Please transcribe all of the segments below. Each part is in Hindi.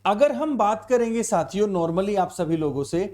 अगर हम बात करेंगे साथियों नॉर्मली आप सभी लोगों से,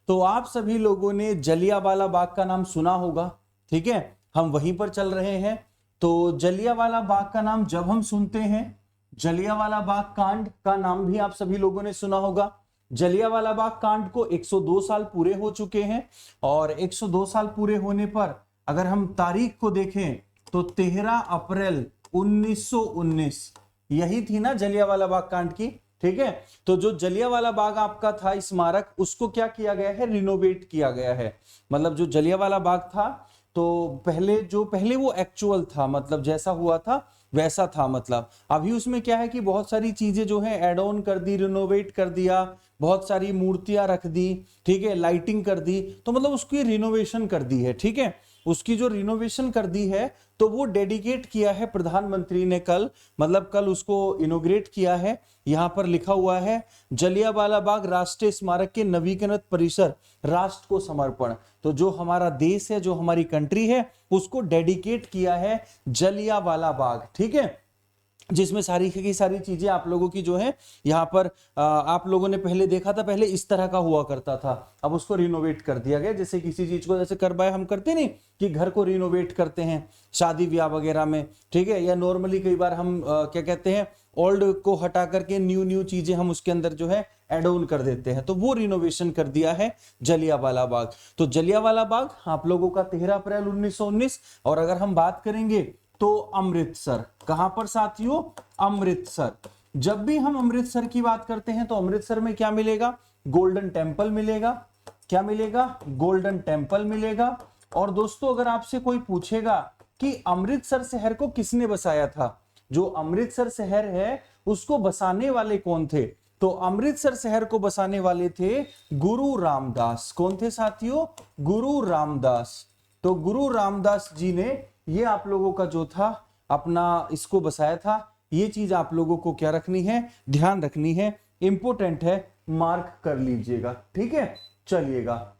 तो आप सभी लोगों ने जलियांवाला बाग का नाम सुना होगा, ठीक है, हम वहीं पर चल रहे हैं। तो जलियांवाला बाग का नाम जब हम सुनते हैं, जलियांवाला बाग कांड का नाम भी आप सभी लोगों ने सुना होगा। जलियांवाला बाग कांड को 102 साल पूरे हो चुके हैं, और 102 साल पूरे होने पर अगर हम तारीख को देखें तो 13 अप्रैल 1919 यही थी ना जलियांवाला बाग कांड की, ठीक है। तो जो जलियांवाला बाग आपका था स्मारक, उसको क्या किया गया है, रिनोवेट किया गया है। मतलब जो जलियांवाला बाग था, तो पहले वो एक्चुअल था, मतलब जैसा हुआ था वैसा था। मतलब अभी उसमें क्या है कि बहुत सारी चीजें जो है ऐड ऑन कर दी, रिनोवेट कर दिया, बहुत सारी मूर्तियां रख दी, ठीक है, लाइटिंग कर दी, तो मतलब उसकी रिनोवेशन कर दी है, ठीक है। उसकी जो रिनोवेशन कर दी है, तो वो डेडिकेट किया है प्रधानमंत्री ने कल, मतलब कल उसको इनोग्रेट किया है। यहां पर लिखा हुआ है जलियांवाला बाग राष्ट्रीय स्मारक के नवीकरण परिसर राष्ट्र को समर्पण। तो जो हमारा देश है, जो हमारी कंट्री है, उसको डेडिकेट किया है जलियांवाला बाग, ठीक है, जिसमें सारी की सारी चीजें आप लोगों की जो है यहाँ पर आप लोगों ने पहले देखा था, पहले इस तरह का हुआ करता था, अब उसको रिनोवेट कर दिया गया। जैसे किसी चीज को जैसे करवाए हम करते नहीं कि घर को रिनोवेट करते हैं शादी ब्याह वगैरह में, ठीक है, या नॉर्मली कई बार हम क्या कहते हैं, ओल्ड को हटा करके न्यू चीजें हम उसके अंदर जो है एड ऑन कर देते हैं, तो वो रिनोवेशन कर दिया है जलियांवाला बाग। तो जलियांवाला बाग आप लोगों का 13 अप्रैल 1919। और अगर हम बात करेंगे तो अमृतसर, कहां पर साथियों, अमृतसर। जब भी हम अमृतसर की बात करते हैं तो अमृतसर में क्या मिलेगा, गोल्डन टेम्पल मिलेगा। क्या मिलेगा, गोल्डन टेम्पल मिलेगा। और दोस्तों अगर आपसे कोई पूछेगा कि अमृतसर शहर को किसने बसाया था, जो अमृतसर शहर है उसको बसाने वाले कौन थे, तो अमृतसर शहर को बसाने वाले थे गुरु रामदास। कौन थे साथियों, गुरु रामदास। तो गुरु रामदास जी ने ये आप लोगों का जो था अपना इसको बसाया था। ये चीज आप लोगों को क्या रखनी है, ध्यान रखनी है, इंपोर्टेंट है, मार्क कर लीजिएगा, ठीक है। चलिएगा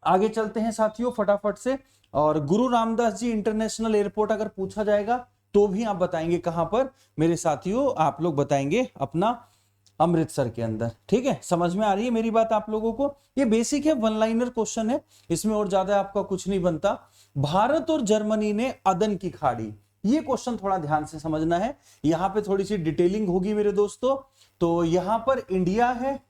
आगे चलते हैं साथियों फटाफट से। और गुरु रामदास जी इंटरनेशनल एयरपोर्ट अगर पूछा जाएगा तो भी आप बताएंगे कहां पर मेरे साथियों, आप लोग बताएंगे अपना अमृतसर के अंदर, ठीक है। समझ में आ रही है मेरी बात आप लोगों को, ये बेसिक है, वन लाइनर क्वेश्चन है, इसमें और ज्यादा आपका कुछ नहीं बनता। भारत और जर्मनी ने अदन की खाड़ी, ये क्वेश्चन थोड़ा ध्यान से समझना है, यहां पे थोड़ी सी डिटेलिंग होगी मेरे दोस्तों। तो यहां पर इंडिया है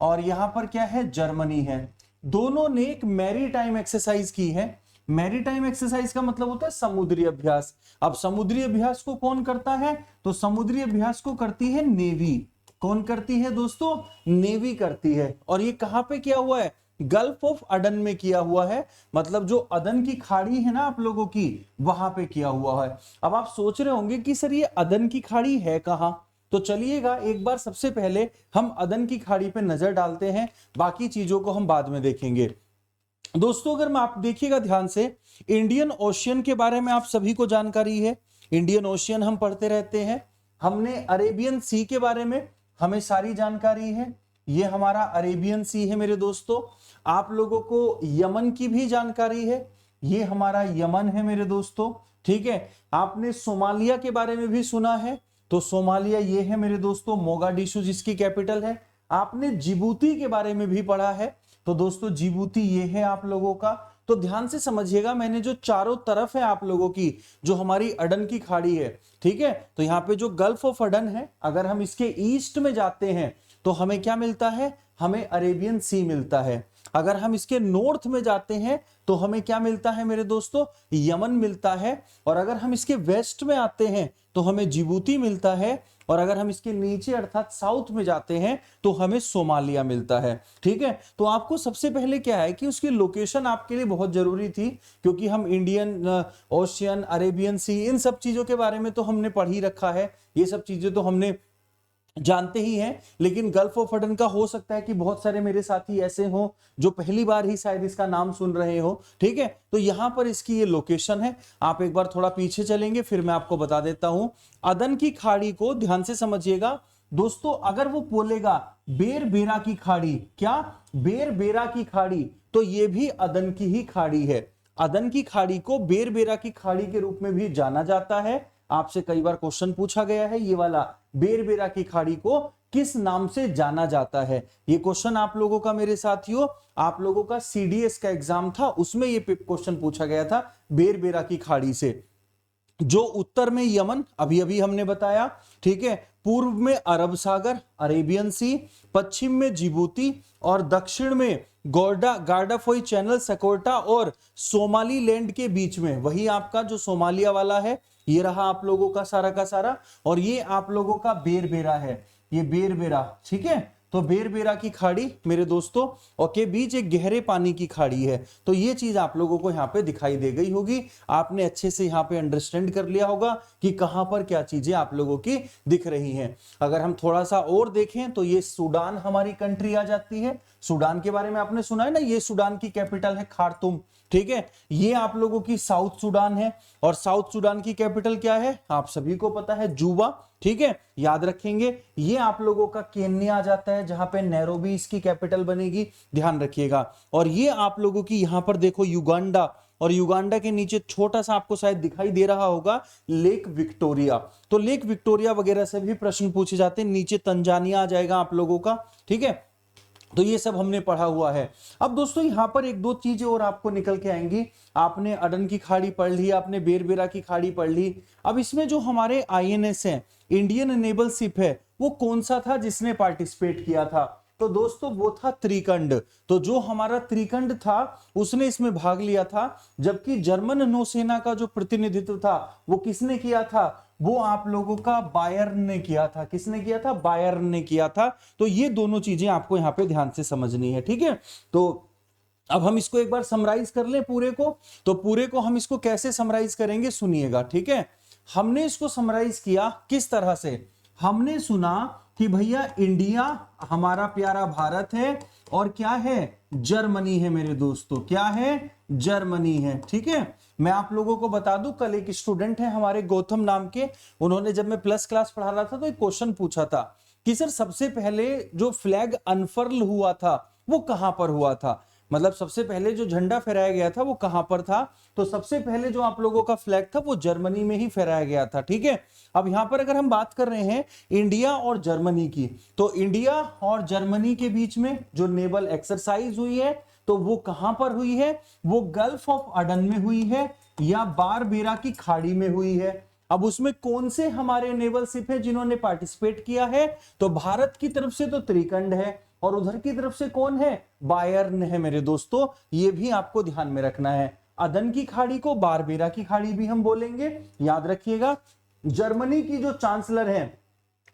और यहां पर क्या है, जर्मनी है। दोनों ने एक मैरीटाइम एक्सरसाइज की है। मैरीटाइम एक्सरसाइज का मतलब होता है समुद्री अभ्यास। अब समुद्री अभ्यास को कौन करता है, तो समुद्री अभ्यास को करती है नेवी। कौन करती है दोस्तों, नेवी करती है। और ये कहां पे किया हुआ है, गल्फ ऑफ अडन में किया हुआ है, मतलब जो अदन की खाड़ी है ना आप लोगों की, वहां पे किया हुआ है। अब आप सोच रहे होंगे कि सर ये अदन की खाड़ी है कहां, तो चलिएगा एक बार सबसे पहले हम अदन की खाड़ी पे नजर डालते हैं, बाकी चीजों को हम बाद में देखेंगे। दोस्तों अगर आप देखिएगा ध्यान से, इंडियन ओशियन के बारे में आप सभी को जानकारी है, इंडियन ओशियन हम पढ़ते रहते हैं। हमने अरेबियन सी के बारे में हमें सारी जानकारी है, ये हमारा अरेबियन सी है मेरे दोस्तों। आप लोगों को यमन की भी जानकारी है, ये हमारा यमन है मेरे दोस्तों, ठीक है। आपने सोमालिया के बारे में भी सुना है, तो सोमालिया ये है मेरे दोस्तों, मोगाडिशु जिसकी कैपिटल है। आपने जिबूती के बारे में भी पढ़ा है, तो दोस्तों जिबूती ये है आप लोगों का। तो ध्यान से समझिएगा, मैंने जो चारों तरफ है आप लोगों की, जो हमारी अडन की खाड़ी है, ठीक है, तो यहाँ पे जो गल्फ ऑफ अडन है, अगर हम इसके ईस्ट में जाते हैं तो हमें क्या मिलता है, हमें अरेबियन सी मिलता है। अगर हम इसके नॉर्थ में जाते हैं तो हमें क्या मिलता है मेरे दोस्तों, यमन मिलता है। और अगर हम इसके वेस्ट में आते हैं तो हमें जिबूती मिलता है। और अगर हम इसके नीचे अर्थात साउथ में जाते हैं तो हमें सोमालिया मिलता है, ठीक है। तो आपको सबसे पहले क्या है कि उसकी लोकेशन आपके लिए बहुत जरूरी थी, क्योंकि हम इंडियन ओशियन, अरेबियन सी, इन सब चीजों के बारे में तो हमने पढ़ ही रखा है, ये सब चीजें तो हमने जानते ही हैं। लेकिन गल्फ ऑफ अडन का हो सकता है कि बहुत सारे मेरे साथी ऐसे हों जो पहली बार ही शायद इसका नाम सुन रहे हो, ठीक है। तो यहां पर इसकी ये लोकेशन है। आप एक बार थोड़ा पीछे चलेंगे फिर मैं आपको बता देता हूं। अदन की खाड़ी को ध्यान से समझिएगा दोस्तों, अगर वो बोलेगा बेरबेरा की खाड़ी, क्या बेरबेरा की खाड़ी, तो ये भी अदन की ही खाड़ी है। अदन की खाड़ी को बेरबेरा की खाड़ी के रूप में भी जाना जाता है। आपसे कई बार क्वेश्चन पूछा गया है ये वाला, बेरबेरा की खाड़ी को किस नाम से जाना जाता है? ये क्वेश्चन आप लोगों का मेरे साथियों, आप लोगों का सीडीएस का एग्जाम था, उसमें ये क्वेश्चन पूछा गया था बेरबेरा की खाड़ी से। जो उत्तर में यमन, अभी अभी हमने बताया, ठीक है, पूर्व में अरब सागर, अरेबियन सी, पश्चिम में जिबूती और दक्षिण में गार्डाफोई चैनल, सकोटा और सोमाली लैंड के बीच में, वही आपका जो सोमालिया वाला है, ये रहा आप लोगों का सारा का सारा, और ये आप लोगों का बेरबेरा है, ये बेरबेरा, ठीक है। तो बेरबेरा की खाड़ी मेरे दोस्तों और के बीच एक गहरे पानी की खाड़ी है। तो ये चीज आप लोगों को यहाँ पे दिखाई दे गई होगी, आपने अच्छे से यहाँ पे अंडरस्टैंड कर लिया होगा कि कहां पर क्या चीजें आप लोगों की दिख रही हैं। अगर हम थोड़ा सा और देखें तो ये सूडान हमारी कंट्री आ जाती है। सूडान के बारे में आपने सुना है ना, ये सूडान की कैपिटल है खार्तूम, ठीक है। ये आप लोगों की साउथ सूडान है, और साउथ सूडान की कैपिटल क्या है आप सभी को पता है, जूबा, ठीक है, याद रखेंगे। ये आप लोगों का केन्या आ जाता है, जहां पे नैरोबी इसकी कैपिटल बनेगी, ध्यान रखिएगा। और ये आप लोगों की यहां पर देखो युगांडा, और युगांडा के नीचे छोटा सा आपको शायद दिखाई दे रहा होगा लेक विक्टोरिया। तो लेक विक्टोरिया वगैरह से भी प्रश्न पूछे जाते हैं। नीचे तंजानिया आ जाएगा आप लोगों का, ठीक है। तो ये सब हमने पढ़ा हुआ है। अब दोस्तों यहां पर एक दो चीजें और आपको निकल के आएंगी। आपने अडन की खाड़ी पढ़ ली, आपने बेरबेरा की खाड़ी पढ़ ली। अब इसमें जो हमारे आईएनएस है, इंडियन नेवल शिप है, वो कौन सा था जिसने पार्टिसिपेट किया था? तो दोस्तों वो था त्रिकंड। तो जो हमारा त्रिकंड था उसने इसमें भाग लिया था, जबकि जर्मन नौसेना का जो प्रतिनिधित्व था वो किसने किया था? वो आप लोगों का बायर्न ने किया था। किसने किया था? बायर्न ने किया था। तो ये दोनों चीजें आपको यहाँ पे ध्यान से समझनी है, ठीक है। तो अब हम इसको एक बार समराइज कर लें पूरे को। तो पूरे को हम इसको कैसे समराइज करेंगे सुनिएगा, ठीक है। हमने इसको समराइज किया किस तरह से? हमने सुना कि भैया इंडिया हमारा प्यारा भारत है, और क्या है? जर्मनी है मेरे दोस्तों। क्या है? जर्मनी है, ठीक है। मैं आप लोगों को बता दूं, कल एक स्टूडेंट है हमारे गौतम नाम के, उन्होंने जब मैं प्लस क्लास पढ़ा रहा था तो एक क्वेश्चन पूछा था कि सर सबसे पहले जो फ्लैग अनफर्ल हुआ था वो कहां पर हुआ था? मतलब सबसे पहले जो झंडा फहराया गया था वो कहां पर था? तो सबसे पहले जो आप लोगों का फ्लैग था वो जर्मनी में ही फहराया गया था, ठीक है। अब यहां पर अगर हम बात कर रहे हैं इंडिया और जर्मनी की, तो इंडिया और जर्मनी के बीच में जो नेवल एक्सरसाइज हुई है तो वो कहां पर हुई है? वो गल्फ ऑफ अडन में हुई है या बारबेरा की खाड़ी में हुई है। अब उसमें कौन से हमारे नेवल शिप है जिन्होंने पार्टिसिपेट किया है? तो भारत की तरफ से तो त्रिकंड है, और उधर की तरफ से कौन है? बायर्न है मेरे दोस्तों। ये भी आपको ध्यान में रखना है। अदन की खाड़ी को बारबेरा की खाड़ी भी हम बोलेंगे, याद रखिएगा। जर्मनी की जो चांसलर है,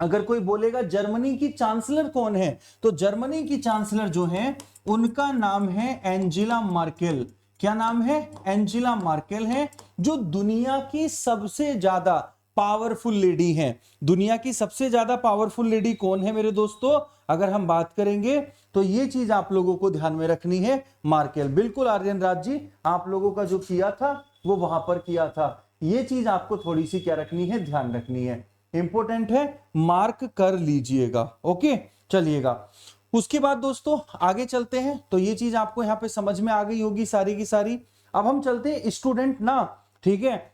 अगर कोई बोलेगा जर्मनी की चांसलर कौन है, तो जर्मनी की चांसलर जो है उनका नाम है एंजेला मर्केल। क्या नाम है? एंजेला मर्केल है, जो दुनिया की सबसे ज्यादा पावरफुल लेडी हैं। दुनिया की सबसे ज्यादा पावरफुल लेडी कौन है मेरे दोस्तों? अगर हम बात करेंगे तो ये चीज आप लोगों को ध्यान में रखनी है, मार्केल। बिल्कुल आर्यन राज जी, आप लोगों का जो किया था वो वहां पर किया था। ये चीज आपको थोड़ी सी क्या रखनी है, ध्यान रखनी है, इंपॉर्टेंट है, मार्क कर लीजिएगा। ओके, चलिएगा। उसके बाद दोस्तों आगे चलते हैं। तो ये चीज आपको यहाँ पे समझ में आ गई होगी सारी की सारी। अब हम चलते हैं स्टूडेंट ना, ठीक है।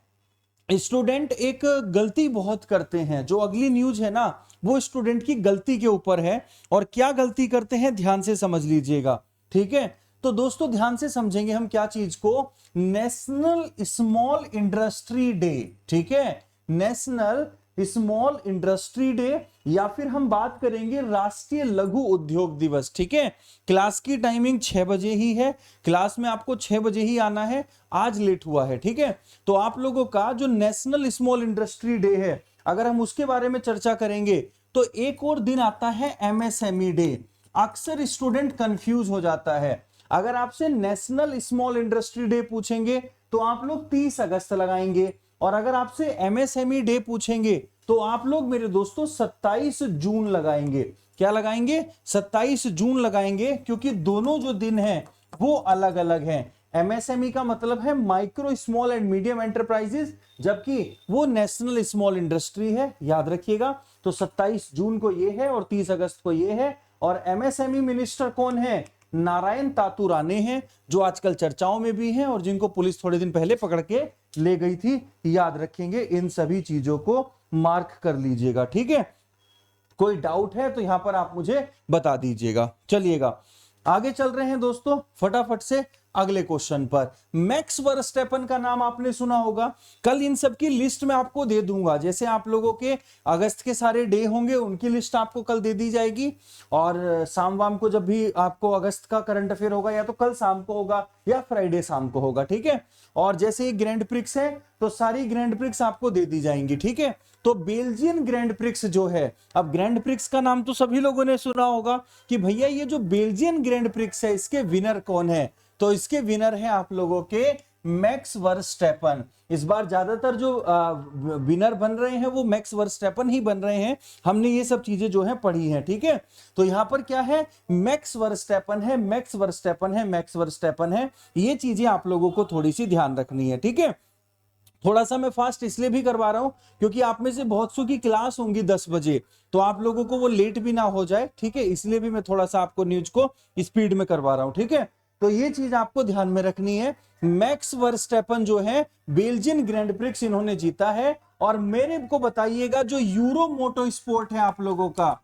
स्टूडेंट एक गलती बहुत करते हैं। जो अगली न्यूज है ना वो स्टूडेंट की गलती के ऊपर है, और क्या गलती करते हैं ध्यान से समझ लीजिएगा, ठीक है। तो दोस्तों ध्यान से समझेंगे हम क्या चीज को, नेशनल स्मॉल इंडस्ट्री डे, ठीक है, नेशनल स्मॉल इंडस्ट्री डे, या फिर हम बात करेंगे राष्ट्रीय लघु उद्योग दिवस, ठीक है। क्लास की टाइमिंग 6 बजे ही है, क्लास में आपको 6 बजे ही आना है, आज लेट हुआ है, ठीक है। तो आप लोगों का जो नेशनल स्मॉल इंडस्ट्री डे है, अगर हम उसके बारे में चर्चा करेंगे तो एक और दिन आता है एमएसएमई डे। अक्सर स्टूडेंट कंफ्यूज हो जाता है। अगर आपसे नेशनल स्मॉल इंडस्ट्री डे पूछेंगे तो आप लोग 30 अगस्त लगाएंगे, और अगर आपसे एमएसएमई डे पूछेंगे तो आप लोग मेरे दोस्तों 27 जून लगाएंगे। क्या लगाएंगे? 27 जून लगाएंगे, क्योंकि दोनों जो दिन हैं वो अलग अलग हैं। एमएसएमई का मतलब है micro small and medium enterprises, जबकि वो नेशनल स्मॉल इंडस्ट्री है, याद रखिएगा। तो 27 जून को ये है और 30 अगस्त को ये है। और एमएसएमई मिनिस्टर कौन है? नारायण तातू राणे हैं, जो आजकल चर्चाओं में भी हैं और जिनको पुलिस थोड़े दिन पहले पकड़ के ले गई थी, याद रखेंगे। इन सभी चीजों को मार्क कर लीजिएगा, ठीक है। कोई डाउट है तो यहां पर आप मुझे बता दीजिएगा। चलिएगा आगे चल रहे हैं दोस्तों फटाफट से अगले क्वेश्चन पर। मैक्स वर्स्टेपन का नाम आपने सुना होगा। कल इन सब की लिस्ट में आपको दे दूंगा, जैसे आप लोगों के अगस्त के सारे डे होंगे उनकी लिस्ट आपको कल दे दी जाएगी, और शाम वाम को जब भी आपको अगस्त का करंट अफेयर होगा या तो कल शाम को होगा या फ्राइडे शाम को होगा, ठीक है। और जैसे ही ग्रैंड प्रिक्स है तो सारी ग्रैंड प्रिक्स आपको दे दी जाएंगी, ठीक है। तो बेल्जियन ग्रैंड प्रिक्स जो है, अब ग्रैंड प्रिक्स का नाम तो सभी लोगों ने सुना होगा कि भैया ये जो बेल्जियन ग्रैंड प्रिक्स है इसके विनर कौन है, तो इसके विनर हैं आप लोगों के मैक्स वर्स्टेपन। इस बार ज्यादातर जो विनर बन रहे हैं वो मैक्स वर्स्टेपन ही बन रहे हैं। हमने ये सब चीजें जो है पढ़ी हैं, ठीक है। तो यहां पर क्या है, मैक्स वर्स्टेपन है, मैक्स वर्स्टेपन है, मैक्स वर्स्टेपन है। ये चीजें आप लोगों को थोड़ी सी ध्यान रखनी है, ठीक है। थोड़ा सा मैं फास्ट इसलिए भी करवा रहा हूं क्योंकि आप में से बहुत सौ की क्लास होंगी 10 बजे, तो आप लोगों को वो लेट भी ना हो जाए, ठीक है। इसलिए भी मैं थोड़ा सा आपको न्यूज को स्पीड में करवा रहा हूं, ठीक है। तो ये चीज आपको ध्यान में रखनी है। मैक्स वर्स्टेपन जो है बेल्जियन ग्रैंड प्रिक्स इन्होंने जीता है। और मेरे को बताइएगा जो यूरो मोटो स्पोर्ट है आप लोगों का,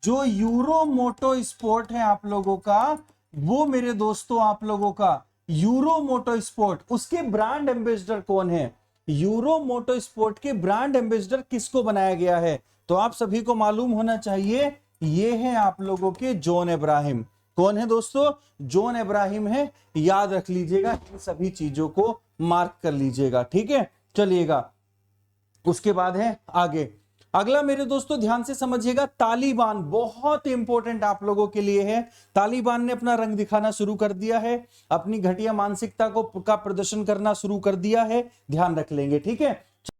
जो यूरो मोटो स्पोर्ट है आप लोगों का, वो मेरे दोस्तों आप लोगों का यूरो मोटो स्पोर्ट, उसके ब्रांड एम्बेसडर कौन है? यूरो मोटो स्पोर्ट के ब्रांड एम्बेसडर किसको बनाया गया है? तो आप सभी को मालूम होना चाहिए, ये है आप लोगों के जॉन इब्राहिम। कौन है दोस्तों? जॉन इब्राहिम है। याद रख लीजिएगा, इन सभी चीजों को मार्क कर लीजिएगा, ठीक है। चलिएगा उसके बाद है आगे अगला मेरे दोस्तों ध्यान से समझिएगा, तालिबान बहुत इंपॉर्टेंट आप लोगों के लिए है। तालिबान ने अपना रंग दिखाना शुरू कर दिया है, अपनी घटिया मानसिकता को का प्रदर्शन करना शुरू कर दिया है, ध्यान रख लेंगे, ठीक है।